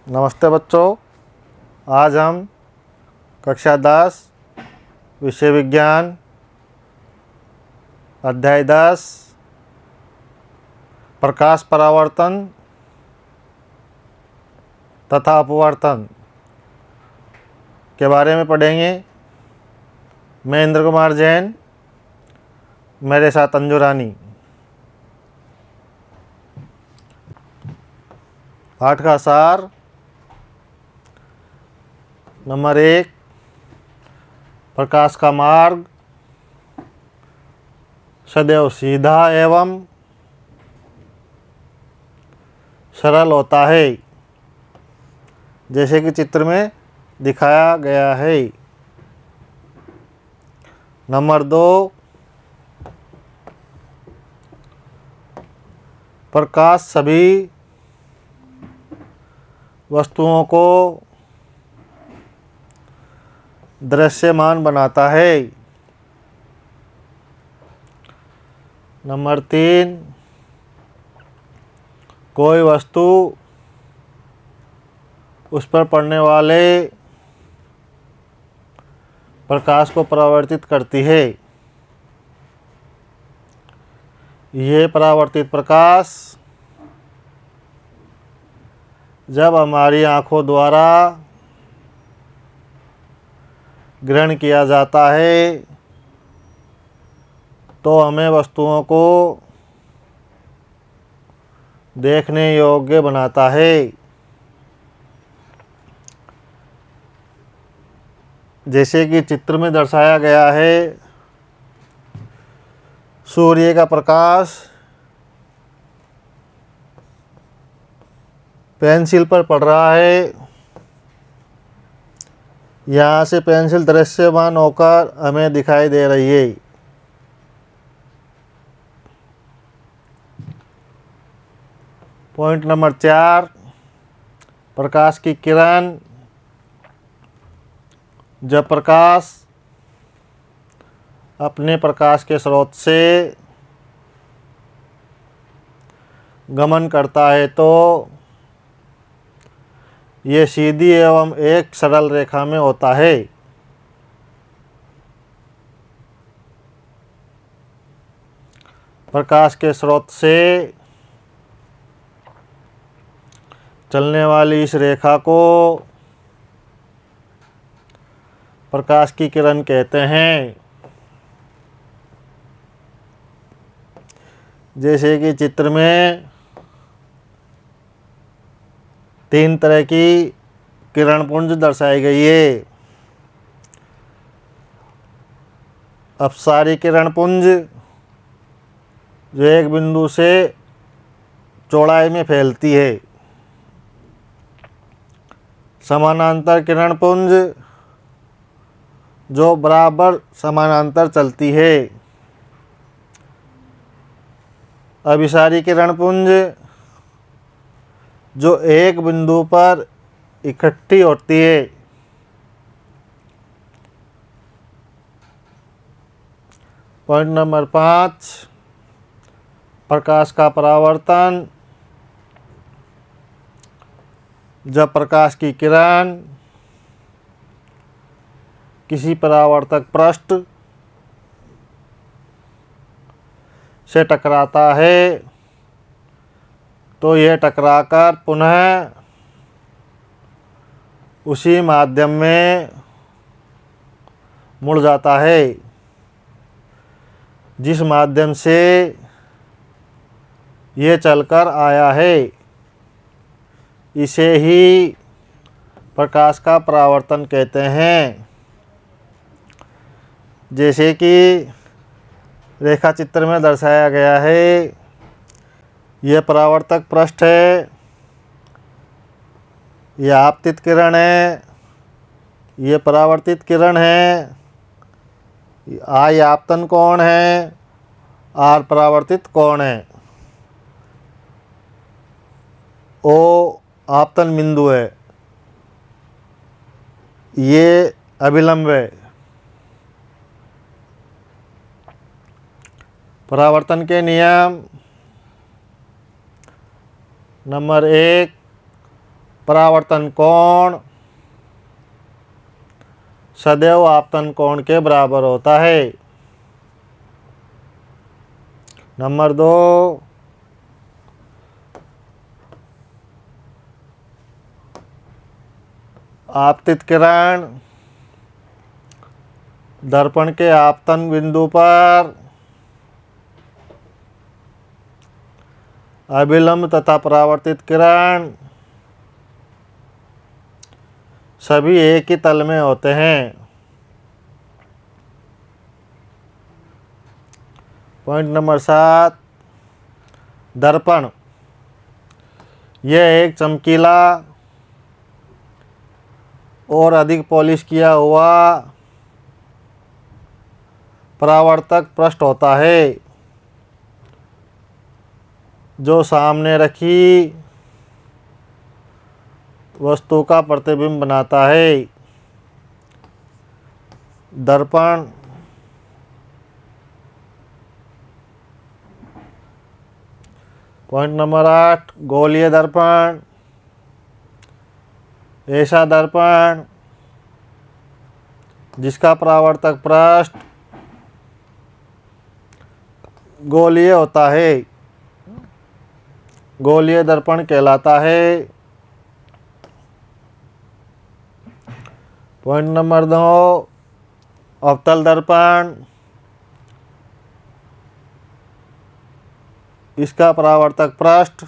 नमस्ते बच्चों। आज हम कक्षा 10 विषय विज्ञान अध्याय 10 प्रकाश परावर्तन तथा अपवर्तन के बारे में पढ़ेंगे। मैं इंद्र कुमार जैन, मेरे साथ अंजू रानी। पाठ का सार। नंबर 1, प्रकाश का मार्ग सदैव सीधा एवं सरल होता है, जैसे कि चित्र में दिखाया गया है। नंबर 2, प्रकाश सभी वस्तुओं को दृश्यमान बनाता है। नंबर 3, कोई वस्तु उस पर पड़ने वाले प्रकाश को परावर्तित करती है। यह परावर्तित प्रकाश जब हमारी आँखों द्वारा ग्रहण किया जाता है तो हमें वस्तुओं को देखने योग्य बनाता है। जैसे कि चित्र में दर्शाया गया है, सूर्य का प्रकाश पेंसिल पर पड़ रहा है। यहाँ से पेंसिल दृश्यमान होकर हमें दिखाई दे रही है। पॉइंट नंबर 4, प्रकाश की किरण। जब प्रकाश अपने प्रकाश के स्रोत से गमन करता है तो ये सीधी एवं एक सरल रेखा में होता है। प्रकाश के स्रोत से चलने वाली इस रेखा को प्रकाश की किरण कहते हैं। जैसे कि चित्र में 3 तरह की किरणपुंज दर्शाई गई है। अपसारी किरणपुंज जो एक बिंदु से चौड़ाई में फैलती है। समानांतर किरणपुंज जो बराबर समानांतर चलती है। अभिसारी किरणपुंज जो एक बिंदु पर इकट्ठी होती है। पॉइंट नंबर 5, प्रकाश का परावर्तन। जब प्रकाश की किरण किसी परावर्तक पृष्ठ से टकराता है तो यह टकराकर पुनः उसी माध्यम में मुड़ जाता है जिस माध्यम से ये चलकर आया है। इसे ही प्रकाश का परावर्तन कहते हैं। जैसे कि रेखा चित्र में दर्शाया गया है, यह परावर्तक पृष्ठ है, यह आपतित किरण है, यह परावर्तित किरण है। I आपतन कोण है, R परावर्तित कोण है, O आपतन बिंदु है, ये अभिलंब है। परावर्तन के नियम। नंबर 1, परावर्तन कोण सदैव आपतन कोण के बराबर होता है। नंबर 2, आपतित किरण दर्पण के आपतन बिंदु पर अभिलंब तथा परावर्तित किरण सभी एक ही तल में होते हैं। पॉइंट नंबर 7, दर्पण यह एक चमकीला और अधिक पॉलिश किया हुआ परावर्तक पृष्ठ होता है जो सामने रखी वस्तु का प्रतिबिंब बनाता है। दर्पण पॉइंट नंबर 8, गोलीय दर्पण ऐसा दर्पण जिसका परावर्तक पृष्ठ गोलीय होता है, गोलीय दर्पण कहलाता है। पॉइंट नंबर 2, अवतल दर्पण इसका परावर्तक पृष्ठ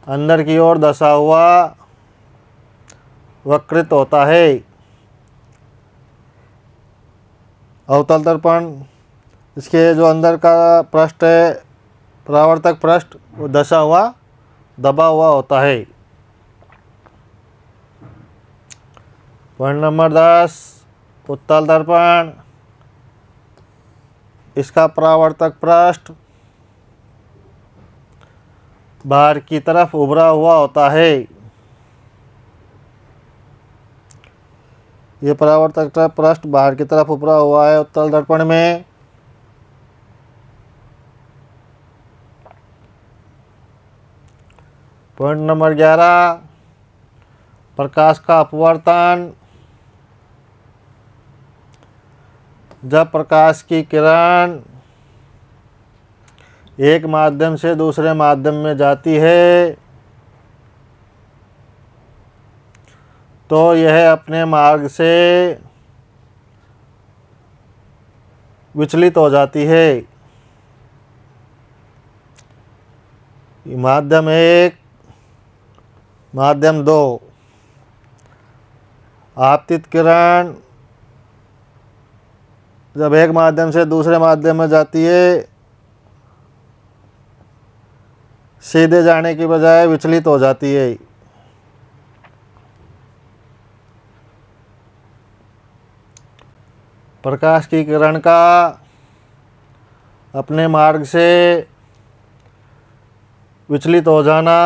अंदर की ओर धंसा हुआ वक्रित होता है। अवतल दर्पण इसके जो अंदर का पृष्ठ है परावर्तक पृष्ठ वो धंसा हुआ दबा हुआ होता है। पॉइंट नंबर 10, उत्तल दर्पण इसका परावर्तक पृष्ठ बाहर की तरफ उभरा हुआ होता है। ये परावर्तक पृष्ठ बाहर की तरफ उभरा हुआ है उत्तल दर्पण में। पॉइंट नंबर 11, प्रकाश का अपवर्तन जब प्रकाश की किरण एक माध्यम से दूसरे माध्यम में जाती है तो यह अपने मार्ग से विचलित हो जाती है। माध्यम 1, माध्यम 2, आपतित किरण जब एक माध्यम से दूसरे माध्यम में जाती है सीधे जाने की बजाय विचलित हो जाती है। प्रकाश की किरण का अपने मार्ग से विचलित हो जाना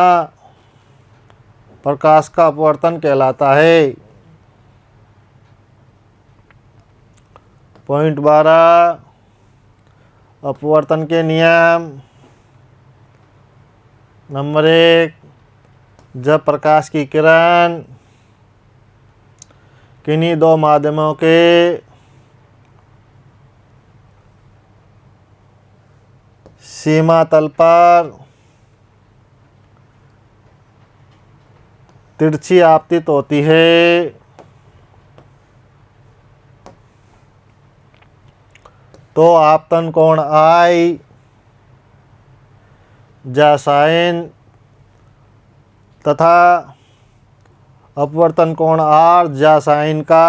प्रकाश का अपवर्तन कहलाता है। पॉइंट 12, अपवर्तन के नियम। नंबर 1, जब प्रकाश की किरण किन्हीं दो माध्यमों के सीमा तल पर तिरछी आपतित होती है तो आपतन कोण I जा साइन तथा अपवर्तन कोण R जा साइन का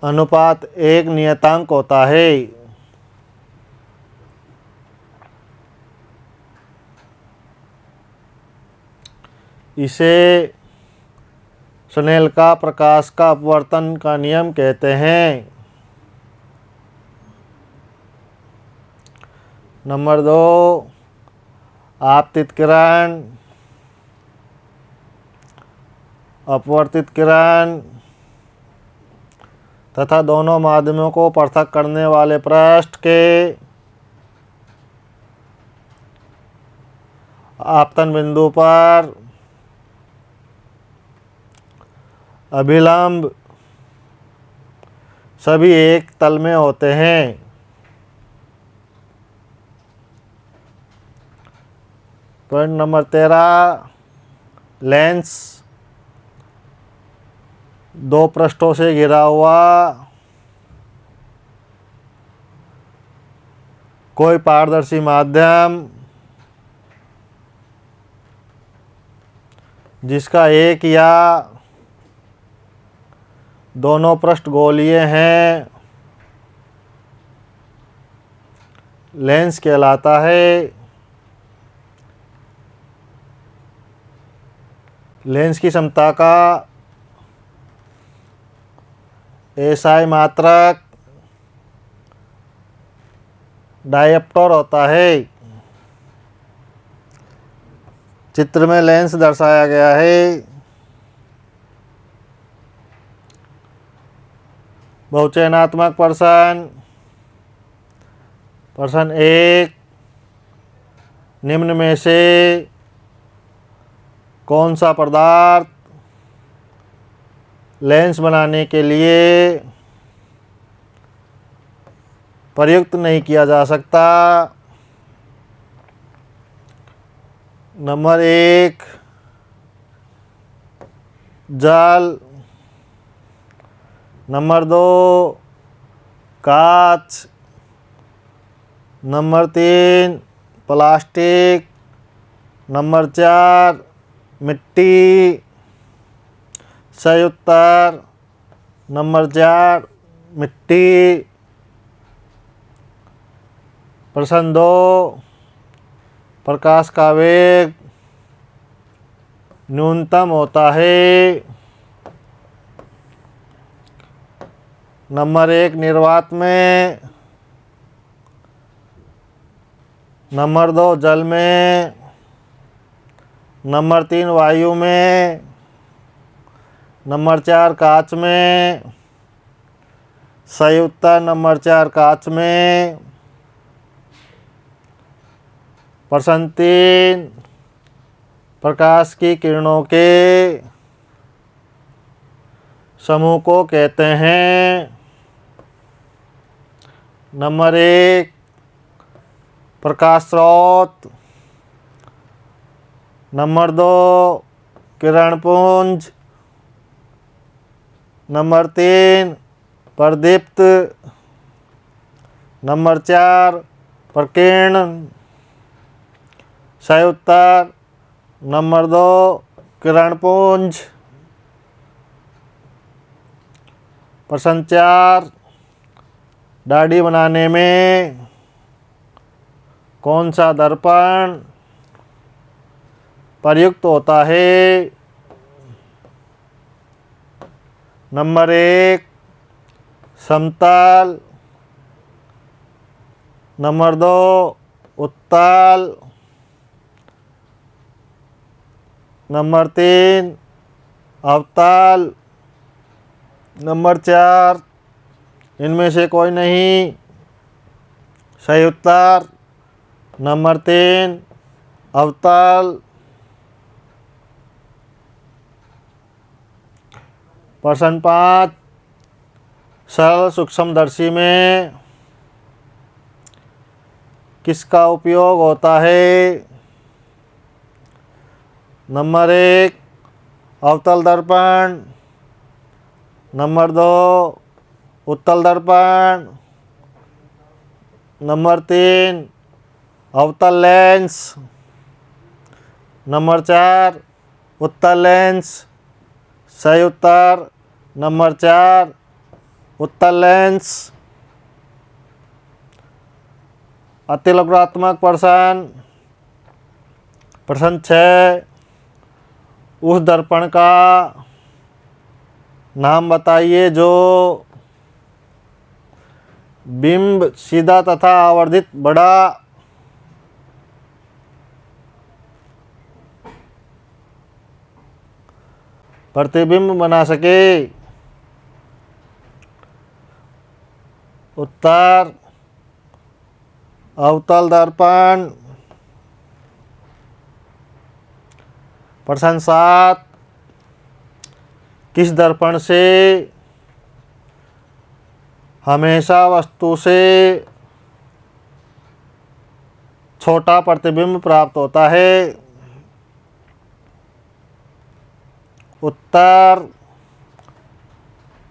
अनुपात एक नियतांक होता है। इसे स्नेल का प्रकाश का अपवर्तन का नियम कहते हैं। नंबर 2, आपतित किरण, अपवर्तित किरण तथा दोनों माध्यमों को पृथक करने वाले पृष्ठ के आपतन बिंदु पर अभिलंब सभी एक तल में होते हैं। पॉइंट नंबर 13, लेंस दो पृष्ठों से घिरा हुआ कोई पारदर्शी माध्यम जिसका एक या दोनों पृष्ठ गोलीय हैं लेंस कहलाता है। लेंस की क्षमता का एसआई मात्रक डायप्टर होता है। चित्र में लेंस दर्शाया गया है। बहुचयनात्मक प्रश्न। प्रश्न 1, निम्न में से कौन सा पदार्थ लेंस बनाने के लिए प्रयुक्त नहीं किया जा सकता? नंबर 1, जल। नंबर 2, कांच। Number 3, plastic. नंबर 4, मिट्टी। सही उत्तर नंबर 4, मिट्टी। प्रश्न 2, प्रकाश का वेग न्यूनतम होता है। नंबर 1, निर्वात में। नंबर 2, जल में। नंबर 3, वायु में। नंबर 4, कांच में। सही उत्तर नंबर 4, कांच में। प्रश्न 3, प्रकाश की किरणों के समूह को कहते हैं। नंबर 1, प्रकाश स्रोत। नंबर 2, किरणपुंज। नंबर 3, प्रदीप्त। नंबर 4, प्रकीर्ण। सही उत्तर नंबर 2, किरणपुंज। प्रश्न 4, दाढ़ी बनाने में कौन सा दर्पण प्रयुक्त होता है? नंबर 1, समतल। नंबर 2, उत्तल। नंबर 3, अवतल। नंबर 4, इनमें से कोई नहीं। सही उत्तर नंबर 3, अवतल। प्रश्न 5, सरल सूक्ष्मदर्शी में किसका उपयोग होता है? नंबर 1, अवतल दर्पण। नंबर 2, उत्तल दर्पण। नंबर 3, अवतल लेंस। नंबर 4, उत्तल लेंस। सही उत्तर नंबर 4, उत्तल लेंस। अतिलघुत्मक प्रश्न। प्रश्न 6, उस दर्पण का नाम बताइए जो बिंब सीधा तथा आवर्धित बड़ा प्रतिबिंब बना सके। उत्तर अवतल दर्पण। प्रश्न 7, किस दर्पण से हमेशा वस्तु से छोटा प्रतिबिंब प्राप्त होता है? उत्तर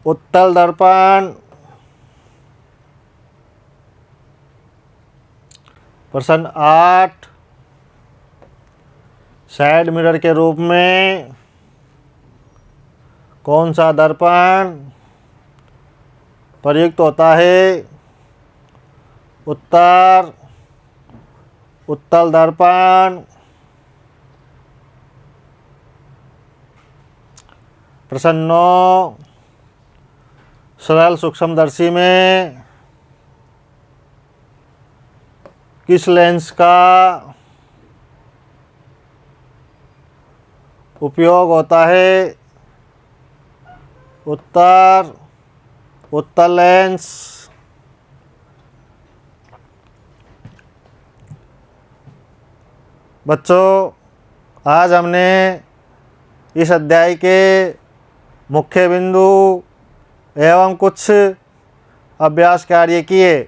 उत्तल दर्पण। प्रश्न 8, साइड मिरर के रूप में कौन सा दर्पण प्रयुक्त होता है? उत्तर उत्तल दर्पण। प्रश्न 9, सरल सूक्ष्मदर्शी में किस लेंस का उपयोग होता है? उत्तर उत्तल लेंस। बच्चों, आज हमने इस अध्याय के मुख्य बिंदु एवं कुछ अभ्यास कार्य किए।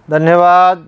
धन्यवाद।